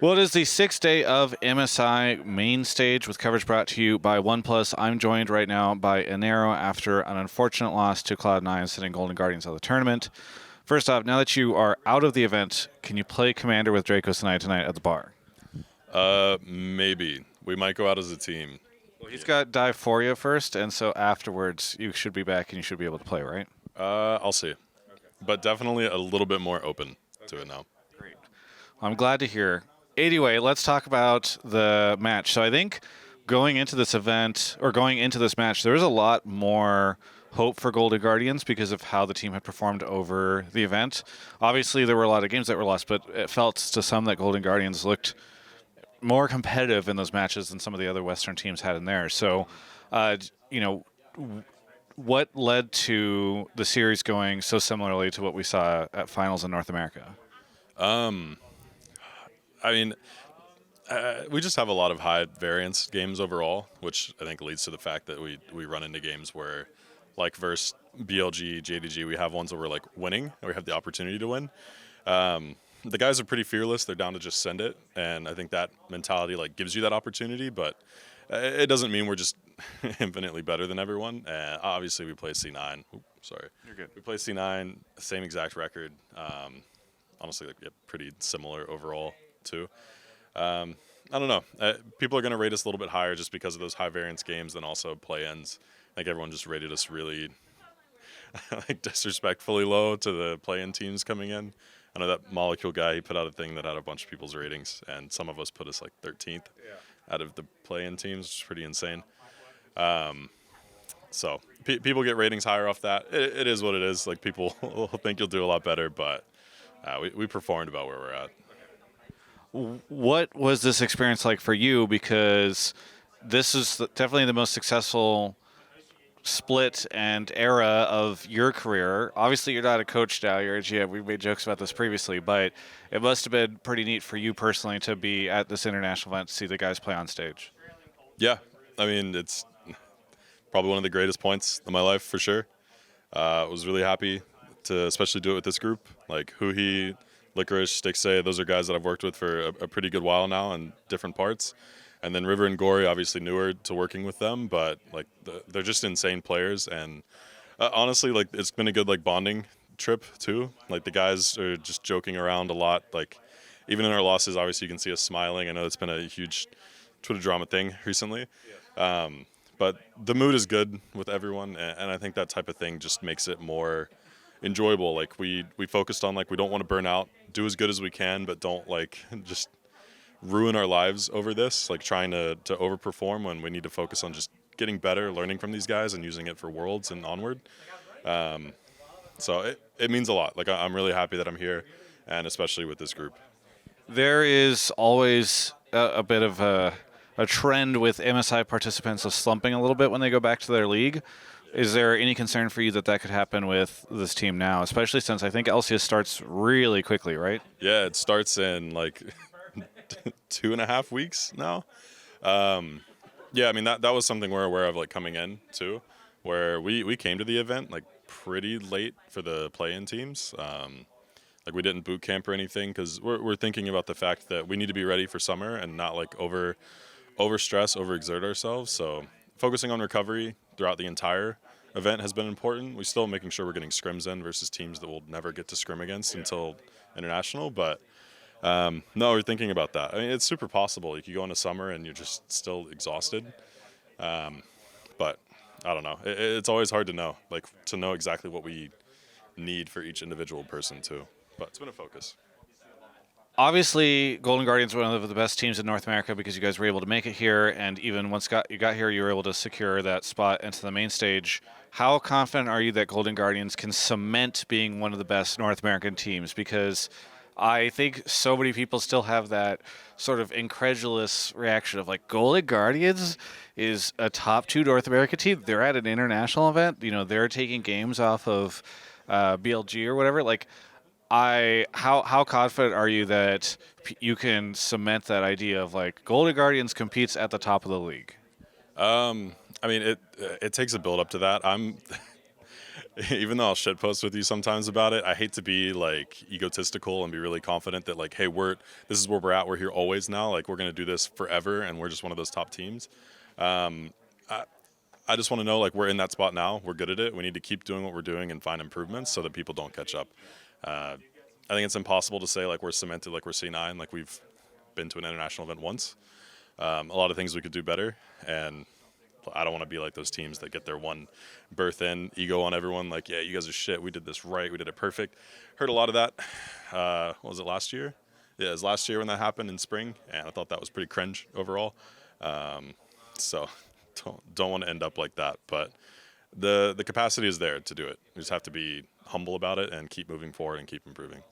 Well, it is the sixth day of MSI main stage with coverage brought to you by OnePlus. I'm joined right now by Inero after an unfortunate loss to Cloud9, sending Golden Guardians out of the tournament. First off, now that you are out of the event, can you play Commander with Dracos and I tonight at the bar? Maybe. We might go out as a team. Well, he's got dive for you first, and so afterwards you should be back and you should be able to play, right? I'll see. Okay. But definitely a little bit more open to it now. Great. Well, I'm glad to hear. Anyway, let's talk about the match. So I think going into this event, or going into this match, there was a lot more hope for Golden Guardians because of how the team had performed over the event. Obviously, there were a lot of games that were lost, but it felt to some that Golden Guardians looked more competitive in those matches than some of the other Western teams had in there. So, what led to the series going so similarly to what we saw at finals in North America? We just have a lot of high variance games overall, which I think leads to the fact that we run into games where, like versus BLG, JDG, we have ones where we're like winning, or we have the opportunity to win. The guys are pretty fearless. They're down to just send it, and I think that mentality like gives you that opportunity, but it doesn't mean we're just infinitely better than everyone. Obviously, we play C9. Oops, sorry. You're good. We play C9, same exact record. Honestly, like, yeah, pretty similar overall, too. I don't know. People are going to rate us a little bit higher just because of those high variance games, and also play-ins. I think everyone just rated us really like disrespectfully low to the play-in teams coming in. I know that Molecule guy, he put out a thing that had a bunch of people's ratings, and some of us put us like 13th out of the play-in teams, which is pretty insane. So people get ratings higher off that. It is what it is. Like, people will think you'll do a lot better, but we performed about where we're at. What was this experience like for you? Because this is definitely the most successful split and era of your career. Obviously, you're not a coach now. You're a GM. We made jokes about this previously, but it must have been pretty neat for you personally to be at this international event to see the guys play on stage. Yeah. I mean, it's probably one of the greatest points of my life for sure. I was really happy to especially do it with this group. Like Huhi, Licorice, Stixay, those are guys that I've worked with for a pretty good while now in different parts. And then River and Gory, obviously newer to working with them, but like they're just insane players. And honestly, like, it's been a good like bonding trip too. Like, the guys are just joking around a lot. Like, even in our losses, obviously you can see us smiling. I know it's been a huge Twitter drama thing recently. But the mood is good with everyone, and I think that type of thing just makes it more enjoyable. Like, we focused on, like, we don't want to burn out, do as good as we can, but don't like just ruin our lives over this, like trying to overperform when we need to focus on just getting better, learning from these guys, and using it for Worlds and onward. So it means a lot. Like, I'm really happy that I'm here, and especially with this group. There is always a bit of a trend with MSI participants of slumping a little bit when they go back to their league. Is there any concern for you that could happen with this team now, especially since I think LCS starts really quickly, right? Yeah, it starts in like 2.5 weeks now. Yeah, I mean, that was something we're aware of, like, coming in too, where we came to the event like pretty late for the play-in teams. Like, we didn't boot camp or anything because we're thinking about the fact that we need to be ready for summer and not like over stress, overexert ourselves. So focusing on recovery throughout the entire event has been important. We're still making sure we're getting scrims in versus teams that we'll never get to scrim against until international, but no, we're thinking about that. I mean, it's super possible. You could go into summer and you're just still exhausted. But I don't know. It's always hard to know, like, to know exactly what we need for each individual person too. But it's been a focus. Obviously, Golden Guardians were one of the best teams in North America because you guys were able to make it here, and even once you got here, you were able to secure that spot into the main stage. How confident are you that Golden Guardians can cement being one of the best North American teams? Because I think so many people still have that sort of incredulous reaction of like, Golden Guardians is a top 2 North American team. They're at an international event. You know, they're taking games off of BLG or whatever. Like, how confident are you that you can cement that idea of like Golden Guardians competes at the top of the league? I mean, it takes a build up to that. even though I'll shitpost with you sometimes about it, I hate to be like egotistical and be really confident that like, hey, this is where we're at. We're here always now. Like we're gonna do this forever, and we're just one of those top teams. I just want to know like we're in that spot now. We're good at it. We need to keep doing what we're doing and find improvements so that people don't catch up. I think it's impossible to say like we're cemented, like we're C9, like we've been to an international event once. A lot of things we could do better, and I don't want to be like those teams that get their one berth in, ego on everyone, like, yeah, you guys are shit, we did this right, we did it perfect. Heard a lot of that. What was it, last year? Yeah, it was last year when that happened in spring, and I thought that was pretty cringe overall. So don't want to end up like that, but the capacity is there to do it. We just have to be humble about it and keep moving forward and keep improving.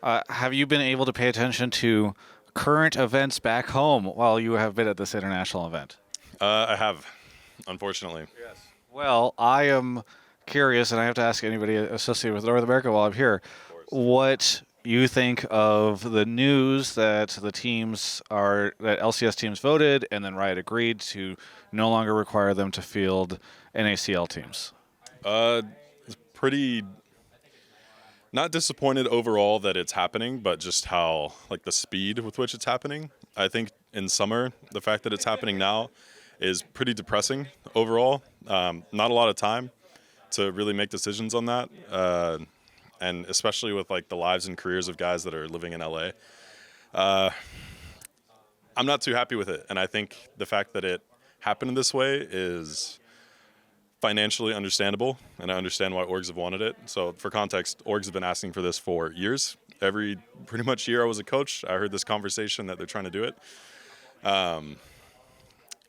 Have you been able to pay attention to current events back home while you have been at this international event? I have, unfortunately. Yes. Well, I am curious, and I have to ask anybody associated with North America while I'm here, what you think of the news that that LCS teams voted and then Riot agreed to no longer require them to field NACL teams. It's pretty not disappointed overall that it's happening, but just how like the speed with which it's happening. I think in summer, the fact that it's happening now is pretty depressing overall. Not a lot of time to really make decisions on that, and especially with like the lives and careers of guys that are living in LA. I'm not too happy with it, and I think the fact that it happened this way is financially understandable, and I understand why orgs have wanted it. So for context, orgs have been asking for this for years. Every pretty much year I was a coach, I heard this conversation that they're trying to do it.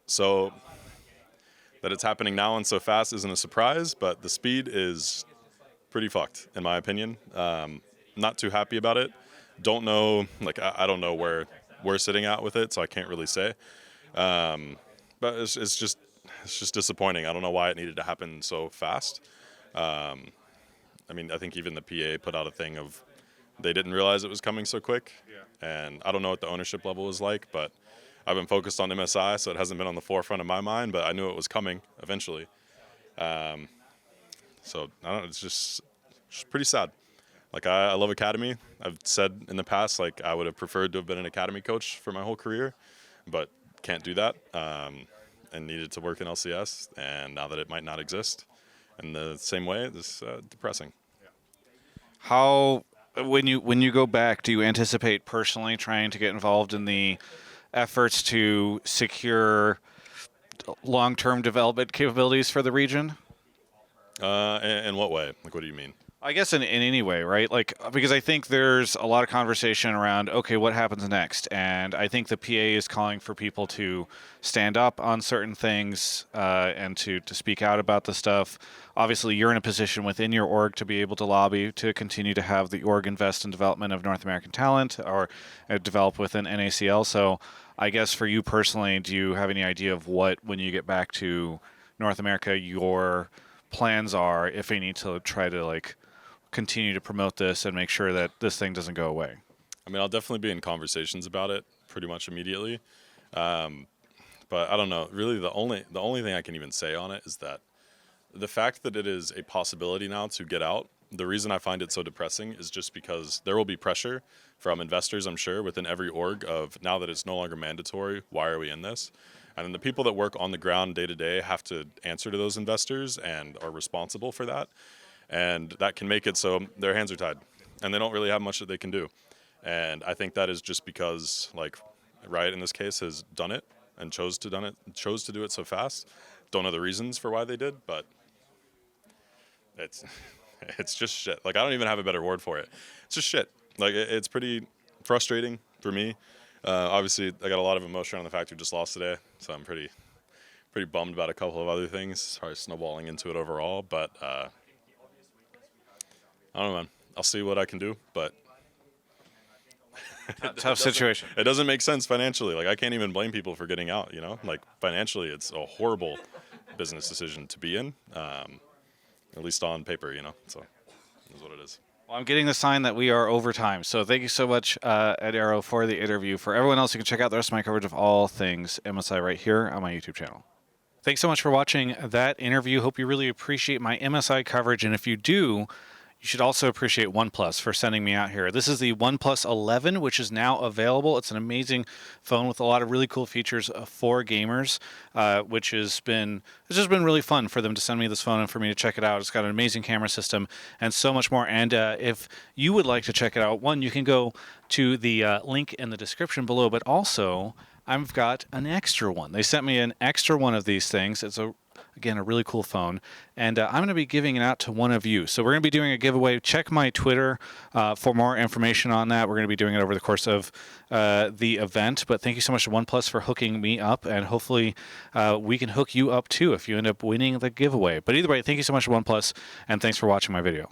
So that it's happening now and so fast isn't a surprise, but the speed is pretty fucked in my opinion. Not too happy about it. Don't know, like I don't know where we're sitting at with it, so I can't really say. But it's just disappointing. I don't know why it needed to happen so fast. I mean, I think even the PA put out a thing of they didn't realize it was coming so quick. Yeah. And I don't know what the ownership level is like, but I've been focused on MSI, so it hasn't been on the forefront of my mind, but I knew it was coming eventually. So I don't know, it's just pretty sad. Like I love Academy. I've said in the past, like I would have preferred to have been an Academy coach for my whole career, but can't do that. And needed to work in LCS, and now that it might not exist in the same way, it's depressing. How, when you go back, do you anticipate personally trying to get involved in the efforts to secure long-term development capabilities for the region? In what way? Like, what do you mean? I guess in any way, right? Like, because I think there's a lot of conversation around, okay, what happens next? And I think the PA is calling for people to stand up on certain things and to speak out about the stuff. Obviously, you're in a position within your org to be able to lobby to continue to have the org invest in development of North American talent or develop within NACL. So I guess for you personally, do you have any idea of what, when you get back to North America, your plans are if they need to try to like continue to promote this and make sure that this thing doesn't go away? I mean, I'll definitely be in conversations about it pretty much immediately. But I don't know. Really, the only thing I can even say on it is that the fact that it is a possibility now to get out, the reason I find it so depressing is just because there will be pressure from investors, I'm sure, within every org of now that it's no longer mandatory, why are we in this? And then the people that work on the ground day to day have to answer to those investors and are responsible for that. And that can make it so their hands are tied and they don't really have much that they can do. And I think that is just because like Riot in this case has done it and chose to do it so fast. Don't know the reasons for why they did, but it's just shit. Like I don't even have a better word for it. It's just shit. Like it's pretty frustrating for me. Obviously I got a lot of emotion on the fact we just lost today, so I'm pretty bummed about a couple of other things, probably snowballing into it overall, but I don't know, man. I'll see what I can do, but Tough situation. it doesn't make sense financially. Like I can't even blame people for getting out, you know? Like financially it's a horrible business decision to be in, at least on paper, you know? So that's what it is. Well, I'm getting the sign that we are over time. So thank you so much, Inero, for the interview. For everyone else, you can check out the rest of my coverage of all things MSI right here on my YouTube channel. Thanks so much for watching that interview. Hope you really appreciate my MSI coverage. And if you do, you should also appreciate OnePlus for sending me out here. This is the OnePlus 11, which is now available. It's an amazing phone with a lot of really cool features for gamers, which it's just been really fun for them to send me this phone and for me to check it out. It's got an amazing camera system and so much more. And if you would like to check it out, one, you can go to the link in the description below, but also I've got an extra one. They sent me an extra one of these things. It's again, a really cool phone. And I'm going to be giving it out to one of you. So we're going to be doing a giveaway. Check my Twitter for more information on that. We're going to be doing it over the course of the event. But thank you so much to OnePlus for hooking me up. And hopefully we can hook you up too if you end up winning the giveaway. But either way, thank you so much to OnePlus. And thanks for watching my video.